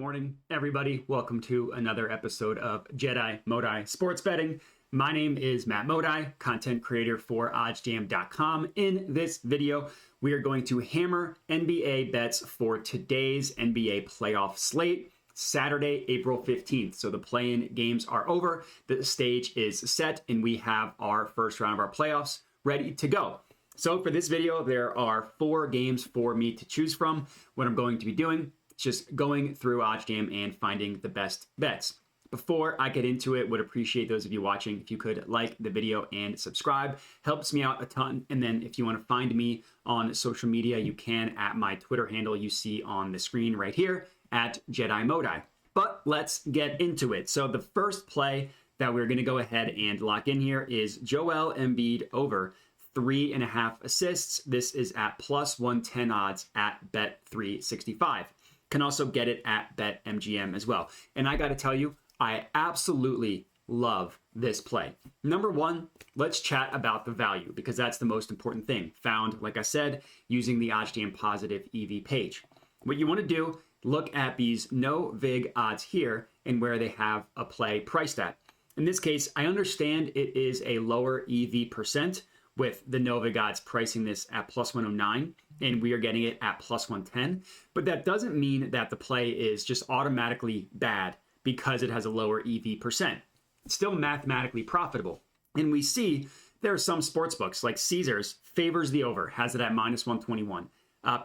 morning, everybody. Welcome to another episode of Jedi Modi Sports Betting. My name is Matt Modi, content creator for oddsjam.com. In this video, we are going to hammer NBA bets for today's NBA playoff slate, Saturday, April 15th. So the play-in games are over, the stage is set, and we have our first round of our playoffs ready to go. So for this video, there are 4 games for me to choose from. What I'm going to be doing is just going through OddsJam and finding the best bets. Before I get into it, would appreciate those of you watching if you could like the video and subscribe. Helps me out a ton. And then if you want to find me on social media, you can at my Twitter handle you see on the screen right here at Jedi Modi. But let's get into it. So the first play that we're going to go ahead and lock in here is Joel Embiid over 3.5 assists. This is at plus 110 odds at bet365. Can also get it at BetMGM as well. And I got to tell you, I absolutely love this play. Number one, let's chat about the value because that's the most important thing. Found, like I said, using the OddsJam positive EV page. What you want to do, look at these no vig odds here and where they have a play priced at. In this case, I understand it is a lower EV percent, with the Novig odds pricing this at plus 109, and we are getting it at plus 110. But that doesn't mean that the play is just automatically bad because it has a lower EV percent. It's still mathematically profitable. And we see there are some sports books, like Caesars favors the over, has it at minus 121.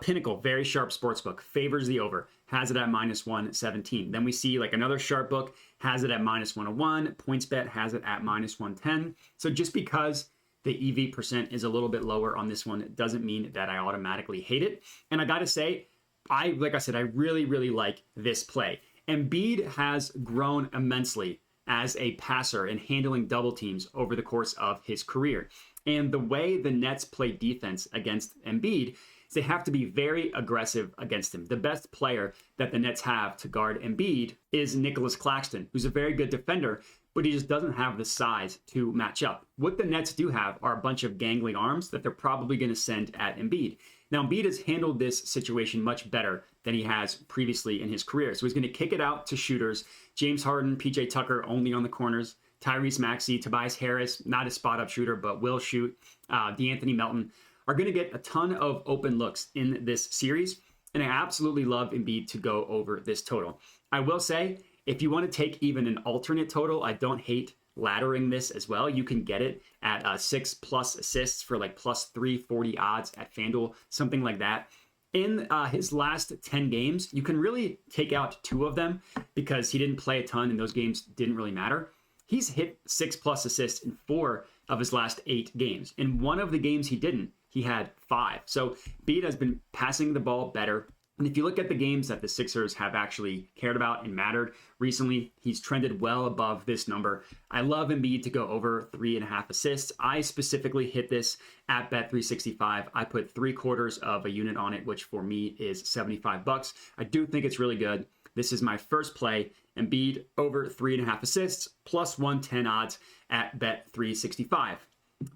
Pinnacle, very sharp sports book, favors the over, has it at minus 117. Then we see like another sharp book has it at minus 101. PointsBet has it at minus 110. So just because the EV percent is a little bit lower on this one, it doesn't mean that I automatically hate it. And I got to say, like I said, I really, really like this play. Embiid has grown immensely as a passer and handling double teams over the course of his career. And the way the Nets play defense against Embiid is they have to be very aggressive against him. The best player that the Nets have to guard Embiid is Nicholas Claxton, who's a very good defender, but he just doesn't have the size to match up. What the Nets do have are a bunch of gangly arms that they're probably going to send at Embiid. Now, Embiid has handled this situation much better than he has previously in his career. So he's going to kick it out to shooters. James Harden, PJ Tucker only on the corners. Tyrese Maxey, Tobias Harris, not a spot-up shooter, but will shoot. DeAnthony Melton are going to get a ton of open looks in this series. And I absolutely love Embiid to go over this total. I will say, if you want to take even an alternate total, I don't hate laddering this as well. You can get it at 6+ assists for like plus 340 odds at FanDuel, something like that. In his last 10 games, you can really take out 2 of them because he didn't play a ton and those games didn't really matter. He's hit 6+ assists in 4 of his last 8 games. In one of the games he didn't, he had 5. So Embiid has been passing the ball better. And if you look at the games that the Sixers have actually cared about and mattered recently, he's trended well above this number. I love Embiid to go over 3.5 assists. I specifically hit this at Bet365. I put 3/4 of a unit on it, which for me is $75. I do think it's really good. This is my first play. Embiid over 3.5 assists, plus 110 odds at Bet365.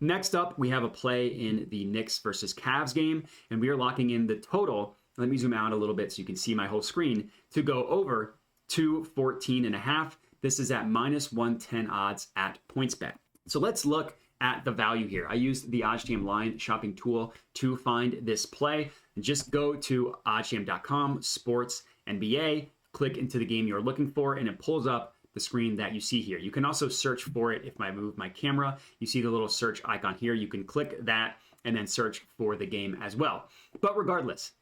Next up, we have a play in the Knicks versus Cavs game, and we are locking in the total. Let me zoom out a little bit so you can see my whole screen, to go over 214.5. This is at minus 110 odds at PointsBet. So let's look at the value here. I used the OddsJam line shopping tool to find this play. Just go to oddsjam.com, sports, NBA, click into the game you're looking for, and it pulls up the screen that you see here. You can also search for it. If I move my camera, you see the little search icon here. You can click that and then search for the game as well. But regardless,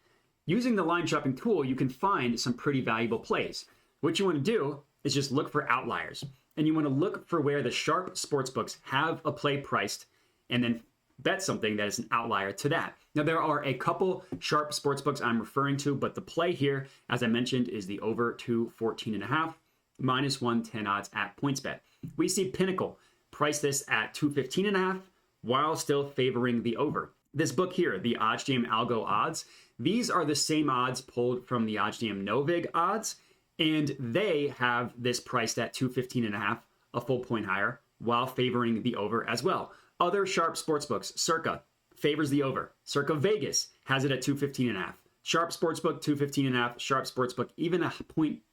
using the line shopping tool, you can find some pretty valuable plays. What you want to do is just look for outliers. And you want to look for where the sharp sportsbooks have a play priced and then bet something that is an outlier to that. Now, there are a couple sharp sportsbooks I'm referring to, but the play here, as I mentioned, is the over 214.5, minus 110 odds at PointsBet. We see Pinnacle price this at 215.5 while still favoring the over. This book here, the OddsJam Algo Odds, these are the same odds pulled from the OddsJam Novig odds, and they have this priced at 215.5, a full point higher, while favoring the over as well. Other sharp sportsbooks, Circa favors the over. Circa Vegas has it at 215.5. Sharp Sportsbook, 215.5. Sharp Sportsbook, even a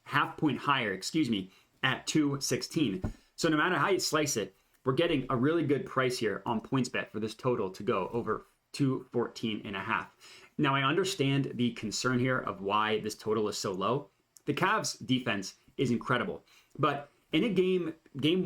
half point higher, at 216. So no matter how you slice it, we're getting a really good price here on PointsBet for this total to go over 214.5. Now, I understand the concern here of why this total is so low. The Cavs defense is incredible, but in a game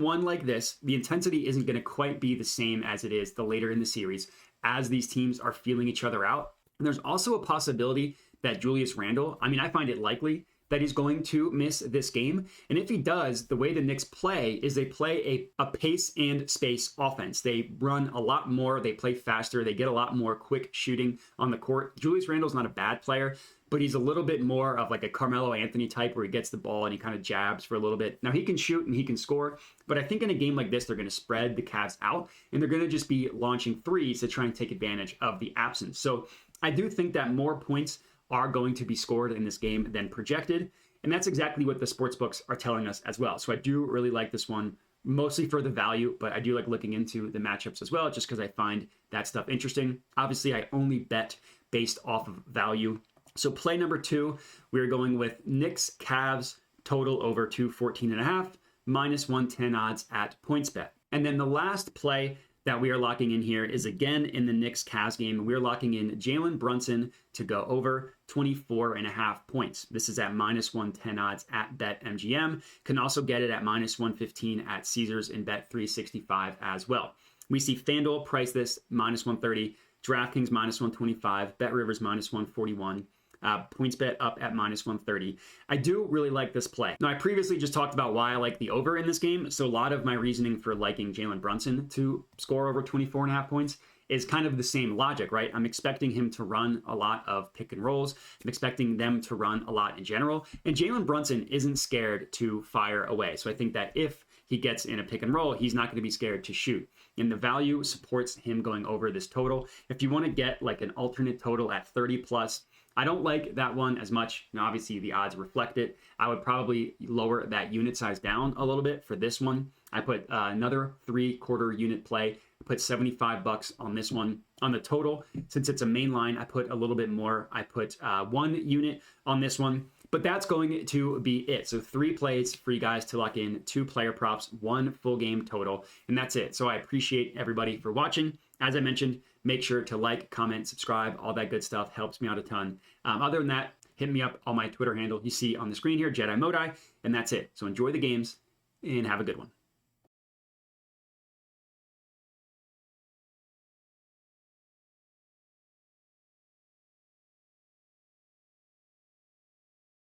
one like this, the intensity isn't going to quite be the same as it is the later in the series as these teams are feeling each other out. And there's also a possibility that Julius Randle, I find it likely that he's going to miss this game. And if he does, the way the Knicks play is they play a pace and space offense. They run a lot more, they play faster, they get a lot more quick shooting on the court. Julius Randle's not a bad player, but he's a little bit more of like a Carmelo Anthony type where he gets the ball and he kind of jabs for a little bit. Now he can shoot and he can score, but I think in a game like this, they're going to spread the Cavs out and they're going to just be launching threes to try and take advantage of the absence. So I do think that more points are going to be scored in this game than projected. And that's exactly what the sports books are telling us as well. So I do really like this one, mostly for the value, but I do like looking into the matchups as well, just because I find that stuff interesting. Obviously, I only bet based off of value. So play number 2, we're going with Knicks Cavs total over 214.5, minus 110 odds at PointsBet. And then the last play that we are locking in here is again in the Knicks Cavs game. We're locking in Jalen Brunson to go over 24.5 points. This is at minus 110 odds at BetMGM. Can also get it at minus 115 at Caesars and Bet365 as well. We see FanDuel price this minus 130, DraftKings minus 125, BetRivers minus 141. PointsBet up at minus 130. I do really like this play. Now, I previously just talked about why I like the over in this game. So a lot of my reasoning for liking Jalen Brunson to score over 24.5 points is kind of the same logic, right? I'm expecting him to run a lot of pick and rolls. I'm expecting them to run a lot in general. And Jalen Brunson isn't scared to fire away. So I think that if he gets in a pick and roll, he's not going to be scared to shoot. And the value supports him going over this total. If you want to get like an alternate total at 30 plus, I don't like that one as much. Now, obviously, the odds reflect it. I would probably lower that unit size down a little bit for this one. I put another 3/4 unit play. I put $75 on this one. On the total, since it's a main line, I put a little bit more. I put 1 unit on this one. But that's going to be it. So 3 plays for you guys to lock in, 2 player props, 1 full game total, and that's it. So I appreciate everybody for watching. As I mentioned, make sure to like, comment, subscribe, all that good stuff helps me out a ton. Other than that, hit me up on my Twitter handle you see on the screen here, Jedi Modai, and that's it. So enjoy the games and have a good one.